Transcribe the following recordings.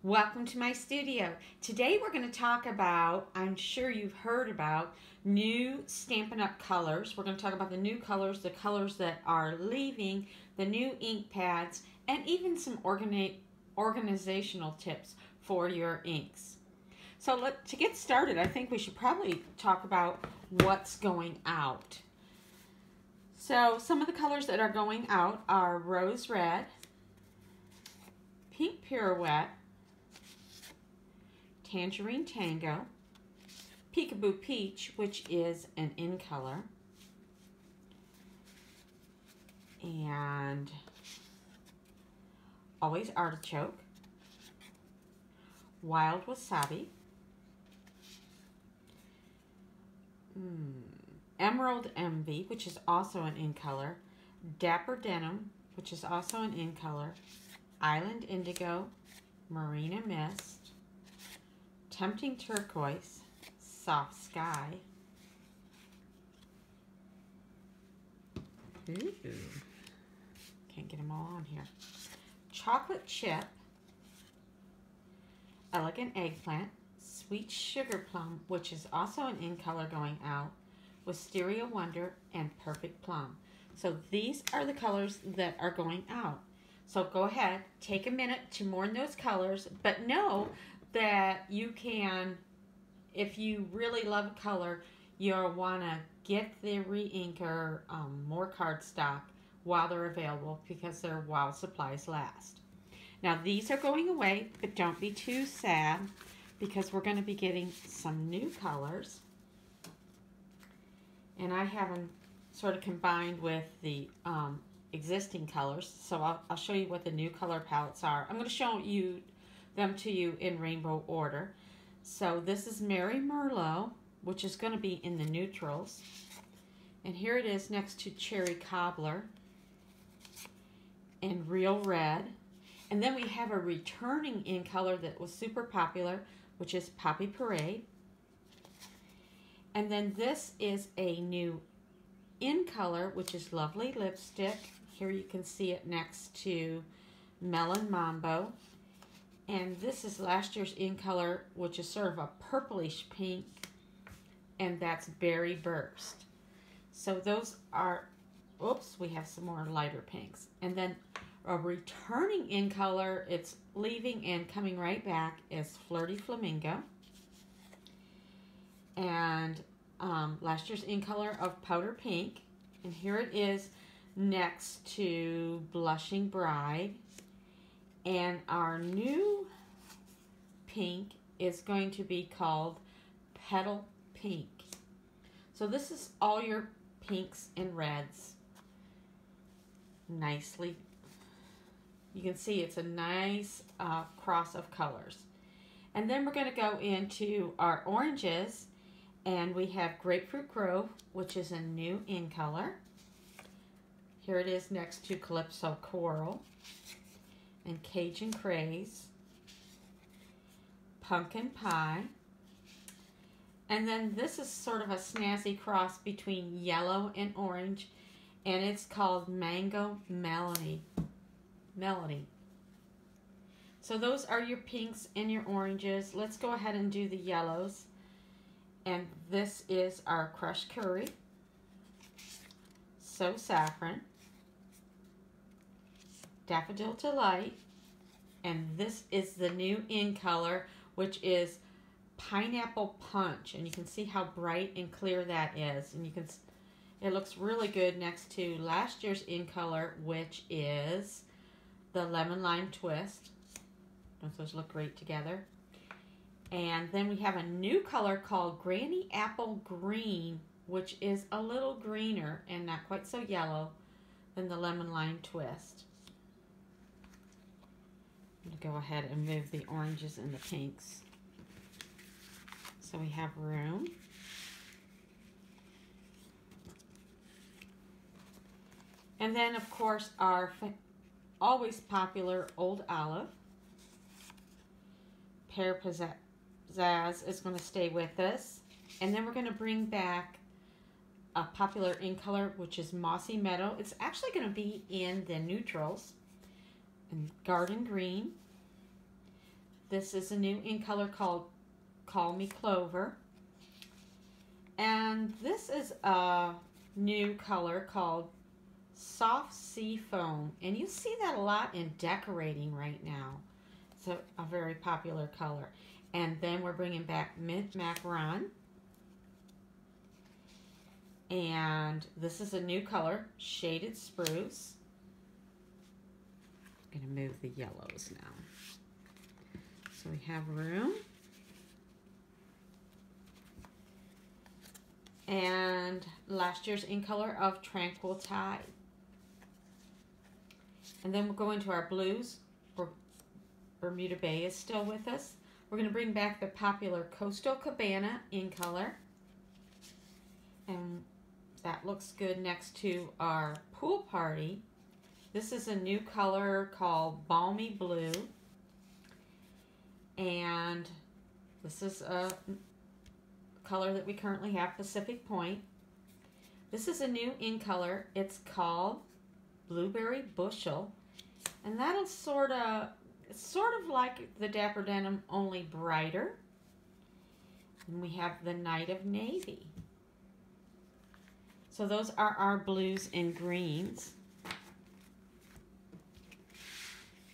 Welcome to my studio. Today we're going to talk about, I'm sure you've heard about, new Stampin' Up! Colors. We're going to talk about the new colors, the colors that are leaving, the new ink pads, and even some organizational tips for your inks. So to get started, I think we should probably talk about what's going out. So some of the colors that are going out are Rose Red, Pink Pirouette, Tangerine Tango, Peekaboo Peach, which is an in color, and Always Artichoke, Wild Wasabi, Emerald Envy, which is also an in color, Dapper Denim, which is also an in color, Island Indigo, Marina Mist, Tempting Turquoise, Soft Sky, can't get them all on here, Chocolate Chip, Elegant Eggplant, Sweet Sugar Plum, which is also an in color going out, Wisteria Wonder, and Perfect Plum. So these are the colors that are going out. So go ahead, take a minute to mourn those colors, but know that you can, if you really love a color, you'll want to get the re-inker more cardstock while they're available because they're while supplies last. Now these are going away, but don't be too sad because we're going to be getting some new colors. And I have them sort of combined with the existing colors. So I'll show you what the new color palettes are. I'm going to show them to you in rainbow order. So this is Merry Merlot, which is going to be in the neutrals. And here it is next to Cherry Cobbler and Real Red. And then we have a returning in color that was super popular, which is Poppy Parade. And then this is a new in color, which is Lovely Lipstick. Here you can see it next to Melon Mambo. And this is last year's in color, which is sort of a purplish pink, and that's Berry Burst. So those are, oops, we have some more lighter pinks. And then a returning in color, it's leaving and coming right back, is Flirty Flamingo. And last year's in color of Powder Pink. And here it is next to Blushing Bride. And our new pink is going to be called Petal Pink. So this is all your pinks and reds. Nicely. You can see it's a nice cross of colors. And then we're going to go into our oranges. And we have Grapefruit Grove, which is a new in color. Here it is next to Calypso Coral. And Cajun Craze, Pumpkin Pie, and then this is sort of a snazzy cross between yellow and orange, and it's called Mango Melody. So those are your pinks and your oranges. Let's go ahead and do the yellows, and this is our Crushed Curry, So Saffron, Daffodil Delight, and this is the new in color, which is Pineapple Punch, and you can see how bright and clear that is, and it looks really good next to last year's in color, which is the Lemon Lime Twist. Don't those look great together? And then we have a new color called Granny Apple Green, which is a little greener and not quite so yellow than the Lemon Lime Twist. Go ahead and move the oranges and the pinks. So we have room. And then, of course, our always popular Old Olive. Pear Pizzazz is going to stay with us. And then we're going to bring back a popular in color, which is Mossy Meadow. It's actually going to be in the neutrals. And Garden Green, This is a new ink color called Call Me Clover. And this is a new color called Soft Sea Foam. And you see that a lot in decorating right now. It's a very popular color. And then we're bringing back Mint Macaron. And this is a new color, Shaded Spruce. I'm going to move the yellows now. So we have room. And last year's ink color of Tranquil Tide. And then we'll go into our blues. Bermuda Bay is still with us. We're going to bring back the popular Coastal Cabana ink color. And that looks good next to our Pool Party. This is a new color called Balmy Blue. And this is a color that we currently have, Pacific Point. This is a new ink color. It's called Blueberry Bushel. And that'll it's sort of like the Dapper Denim, only brighter. And we have the Night of Navy. So those are our blues and greens.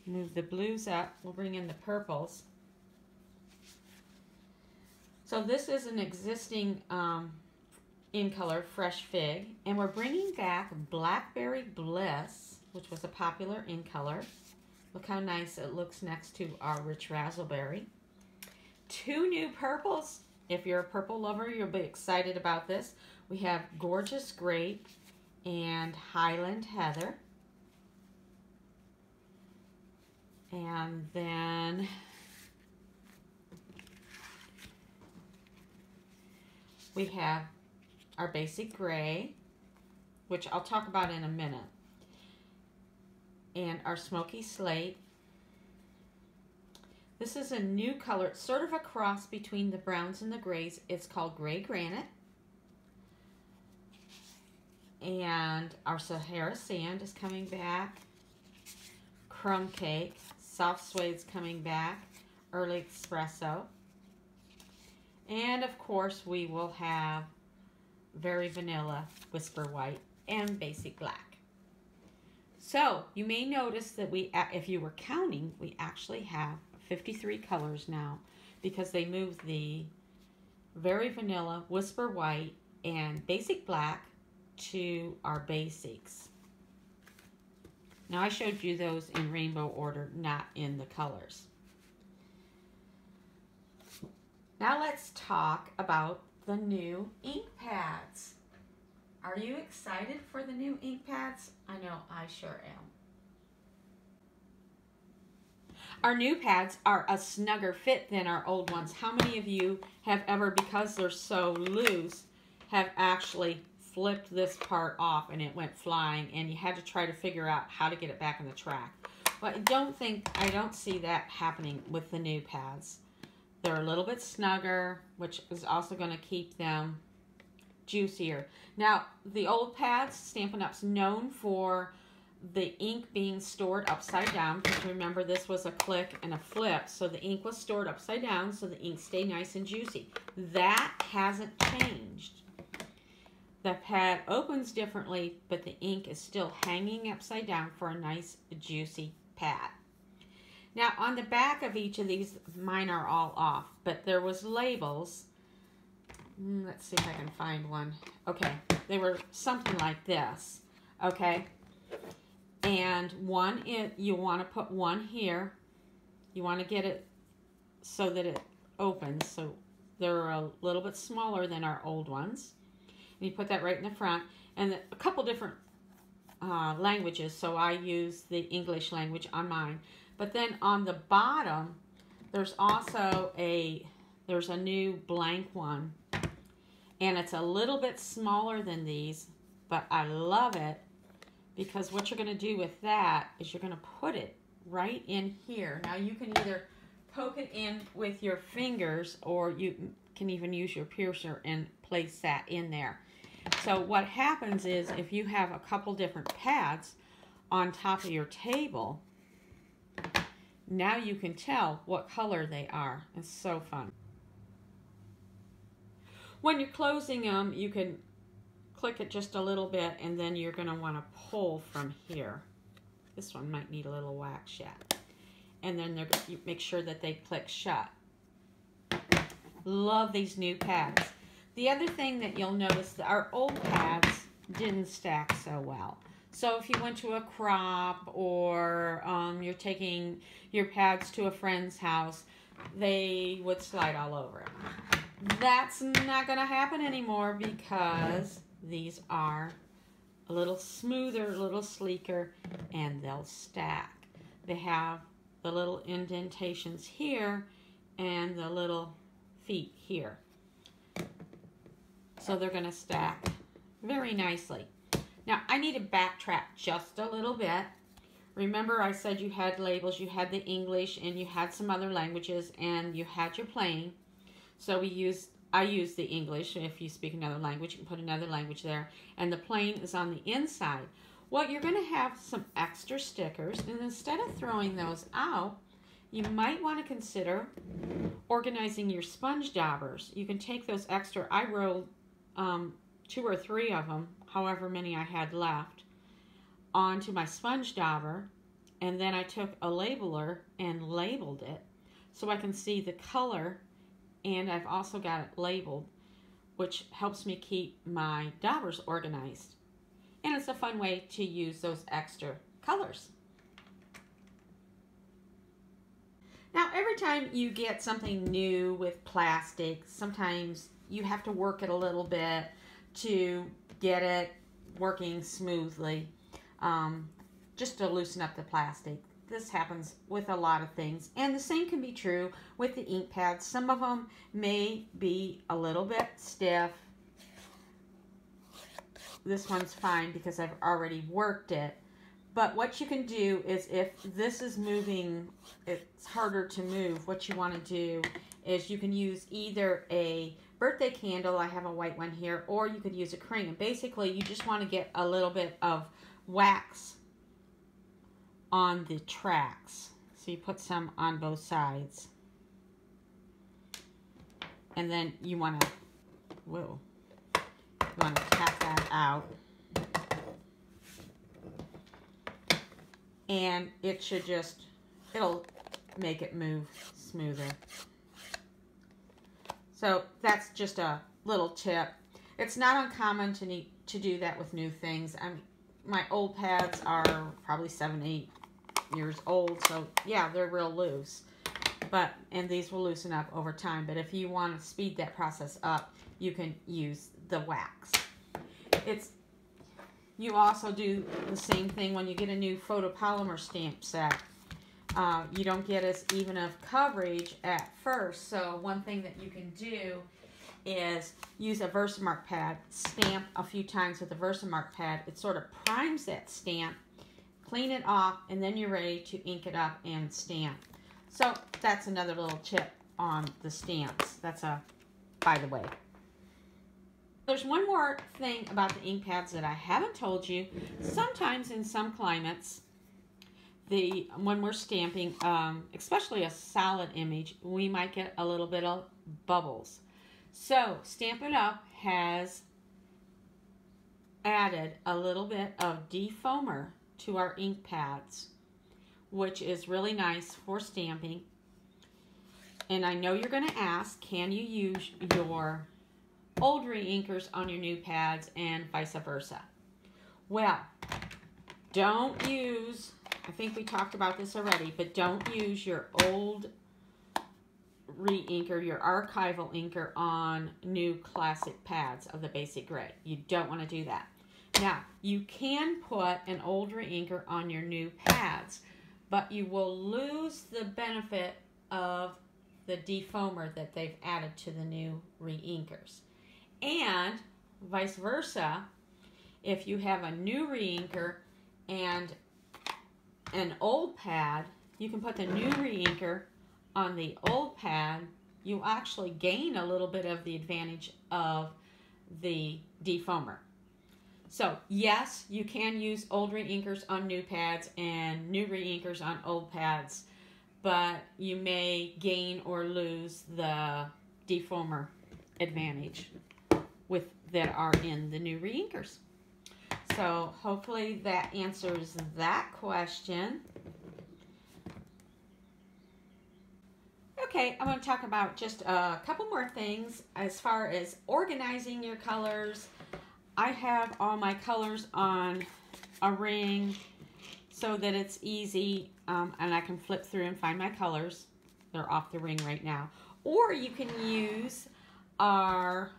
Move the blues up. We'll bring in the purples. So this is an existing ink color, Fresh Fig. And we're bringing back Blackberry Bliss, which was a popular ink color. Look how nice it looks next to our Rich Razzleberry. Two new purples. If you're a purple lover, you'll be excited about this. We have Gorgeous Grape and Highland Heather. And then we have our Basic Gray, which I'll talk about in a minute. And our Smoky Slate. This is a new color. It's sort of a cross between the browns and the grays. It's called Gray Granite. And our Sahara Sand is coming back. Crumb Cake. Soft Suede's coming back. Early Espresso. And of course we will have Very Vanilla, Whisper White, and Basic Black. So you may notice that if you were counting, we actually have 53 colors now because they moved the Very Vanilla, Whisper White, and Basic Black to our basics. Now I showed you those in rainbow order, not in the colors. Now let's talk about the new ink pads. Are you excited for the new ink pads? I know I sure am. Our new pads are a snugger fit than our old ones. How many of you have ever, because they're so loose, have actually flipped this part off and it went flying and you had to try to figure out how to get it back in the track? But I don't see that happening with the new pads. They're a little bit snugger, which is also going to keep them juicier. Now, the old pads, Stampin' Up's known for the ink being stored upside down, because remember this was a click and a flip, so the ink was stored upside down so the ink stayed nice and juicy. That hasn't changed. The pad opens differently, but the ink is still hanging upside down for a nice juicy pad. Now on the back of each of these, mine are all off, but there was labels. Let's see if I can find one. Okay, they were something like this. Okay, and one, you want to put one here. You want to get it so that it opens. So they're a little bit smaller than our old ones. And you put that right in the front. And a couple different languages, so I use the English language on mine. But then on the bottom, there's also there's a new blank one. And it's a little bit smaller than these, but I love it because what you're going to do with that is you're going to put it right in here. Now you can either poke it in with your fingers or you can even use your piercer and place that in there. So what happens is if you have a couple different pads on top of your table, now you can tell what color they are. It's so fun. When you're closing them, you can click it just a little bit, and then you're going to want to pull from here. This one might need a little wax yet. And then you make sure that they click shut. Love these new pads. The other thing that you'll notice, that our old pads didn't stack so well. So if you went to a crop or you're taking your pads to a friend's house, they would slide all over it. That's not going to happen anymore because these are a little smoother, a little sleeker, and they'll stack. They have the little indentations here and the little feet here. So they're going to stack very nicely. Now, I need to backtrack just a little bit. Remember, I said you had labels, you had the English, and you had some other languages, and you had your plain. So I use the English. If you speak another language, you can put another language there. And the plain is on the inside. Well, you're going to have some extra stickers, and instead of throwing those out, you might want to consider organizing your sponge daubers. You can take those extra, I rolled 2 or 3 of them, however many I had left, onto my sponge dauber, and then I took a labeler and labeled it so I can see the color, and I've also got it labeled, which helps me keep my daubers organized. And it's a fun way to use those extra colors. Now, every time you get something new with plastic, sometimes you have to work it a little bit to get it working smoothly, just to loosen up the plastic. This happens with a lot of things, and the same can be true with the ink pads. Some of them may be a little bit stiff. This one's fine because I've already worked it. But what you can do is, if this is moving, it's harder to move, what you want to do is you can use either a birthday candle, I have a white one here, or you could use a crayon. Basically, you just want to get a little bit of wax on the tracks. So you put some on both sides. And then you want to, tap that out. And it should just, it'll make it move smoother. So that's just a little tip. It's not uncommon to do that with new things. My old pads are probably 7-8 years old, so yeah, they're real loose. And these will loosen up over time. But if you want to speed that process up, you can use the wax. You also do the same thing when you get a new photopolymer stamp set. You don't get as even of coverage at first. So one thing that you can do is use a Versamark pad, stamp a few times with a Versamark pad. It sort of primes that stamp, clean it off, and then you're ready to ink it up and stamp. So that's another little tip on the stamps. That's a by the way. There's one more thing about the ink pads that I haven't told you. Sometimes in some climates, when we're stamping, especially a solid image, we might get a little bit of bubbles. So Stampin' Up! Has added a little bit of defoamer to our ink pads, which is really nice for stamping. And I know you're going to ask, can you use your old re-inkers on your new pads and vice versa? Well, don't use, I think we talked about this already, but don't use your old re-inker, your archival inker on new classic pads of the basic gray. You don't want to do that. Now, you can put an old re-inker on your new pads, but you will lose the benefit of the defoamer that they've added to the new re-inkers. And vice versa, if you have a new re-inker and an old pad, you can put the new re-inker on the old pad. You actually gain a little bit of the advantage of the defoamer. So yes, you can use old re-inkers on new pads and new re-inkers on old pads. but you may gain or lose the defoamer advantage that are in the new reinkers. So hopefully that answers that question. Okay, I'm going to talk about just a couple more things as far as organizing your colors. I have all my colors on a ring so that it's easy, and I can flip through and find my colors. They're off the ring right now. Or you can use our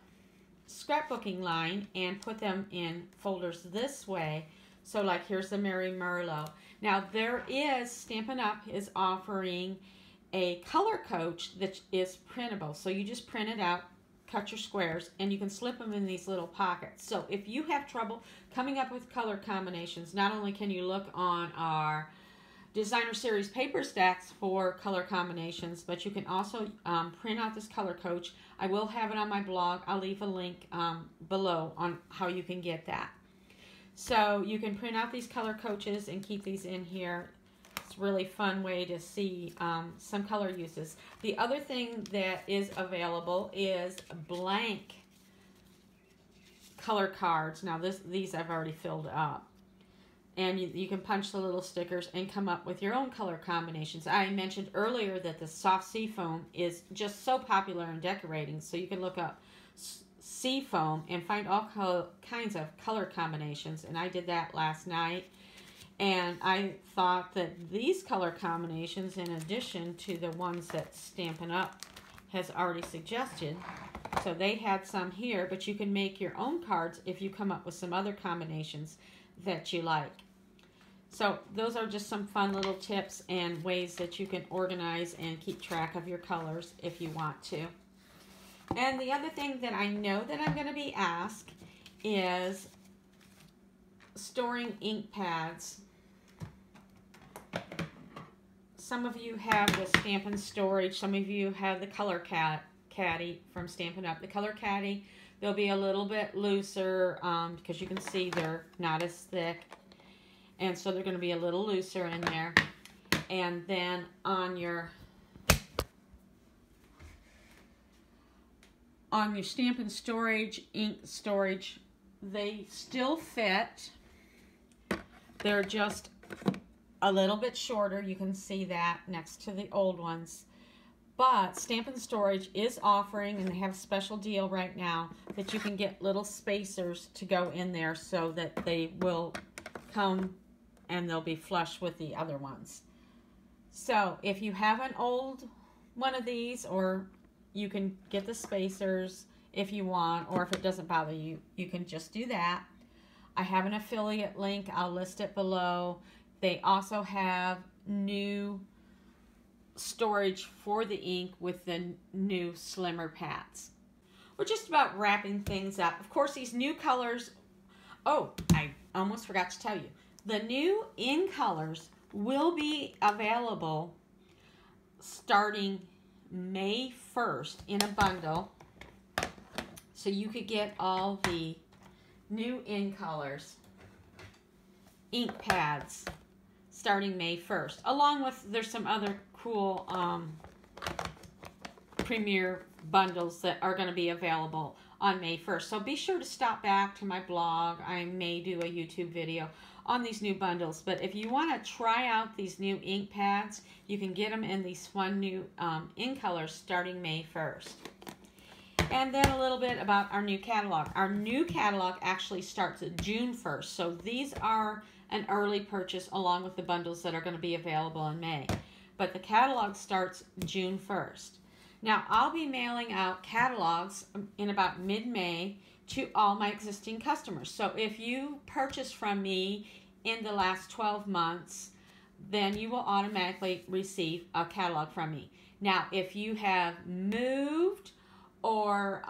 scrapbooking line and put them in folders this way. So like here's the Mary Merlot. Now Stampin' Up! Is offering a color coach that is printable. So you just print it out, cut your squares, and you can slip them in these little pockets. So if you have trouble coming up with color combinations, not only can you look on our Designer Series paper stacks for color combinations, but you can also print out this color coach. I will have it on my blog. I'll leave a link below on how you can get that. So you can print out these color coaches and keep these in here. It's a really fun way to see some color uses. The other thing that is available is blank color cards. Now these I've already filled up. And you can punch the little stickers and come up with your own color combinations. I mentioned earlier that the soft seafoam is just so popular in decorating. So you can look up seafoam and find all kinds of color combinations. And I did that last night. And I thought that these color combinations, in addition to the ones that Stampin' Up! Has already suggested, so they had some here, but you can make your own cards if you come up with some other combinations that you like. So those are just some fun little tips and ways that you can organize and keep track of your colors if you want to. And the other thing that I know that I'm going to be asked is storing ink pads. Some of you have the Stampin' Storage. Some of you have the Color Caddy from Stampin' Up! The Color Caddy, they'll be a little bit looser because you can see they're not as thick. And so they're going to be a little looser in there. And then on your Stampin' Storage, ink storage, they still fit. They're just a little bit shorter. You can see that next to the old ones. But Stampin' Storage is offering, and they have a special deal right now, that you can get little spacers to go in there so that they will come and they'll be flush with the other ones. So if you have an old one of these, or you can get the spacers if you want, or if it doesn't bother you, you can just do that. I have an affiliate link. I'll list it below. They also have new storage for the ink with the new slimmer pads. We're just about wrapping things up. Of course, these new colors, oh, I almost forgot to tell you, the new in colors will be available starting May 1st in a bundle. So you could get all the new in colors ink pads starting May 1st, along with there's some other cool premier bundles that are going to be available on May 1st. So be sure to stop back to my blog. I may do a YouTube video on these new bundles, but if you want to try out these new ink pads, you can get them in these fun new in colors starting May 1st. And then a little bit about our new catalog. Our new catalog actually starts June 1st, so these are an early purchase along with the bundles that are going to be available in May. But the catalog starts June 1st. Now, I'll be mailing out catalogs in about mid-May to all my existing customers. So if you purchase from me in the last 12 months, then you will automatically receive a catalog from me. Now, if you have moved or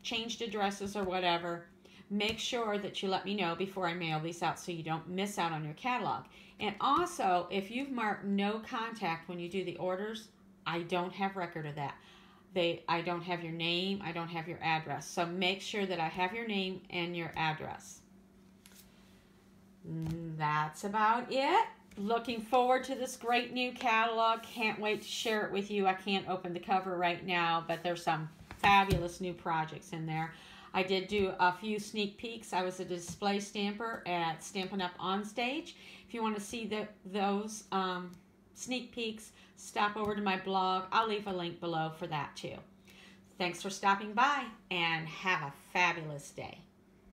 changed addresses or whatever, make sure that you let me know before I mail these out so you don't miss out on your catalog. And also, if you've marked no contact when you do the orders, I don't have record of that. I don't have your name, I don't have your address. So make sure that I have your name and your address. That's about it. Looking forward to this great new catalog. Can't wait to share it with you. I can't open the cover right now, but there's some fabulous new projects in there. I did do a few sneak peeks. I was a display stamper at Stampin' Up! On Stage. If you want to see those sneak peeks, stop over to my blog. I'll leave a link below for that too. Thanks for stopping by, and have a fabulous day.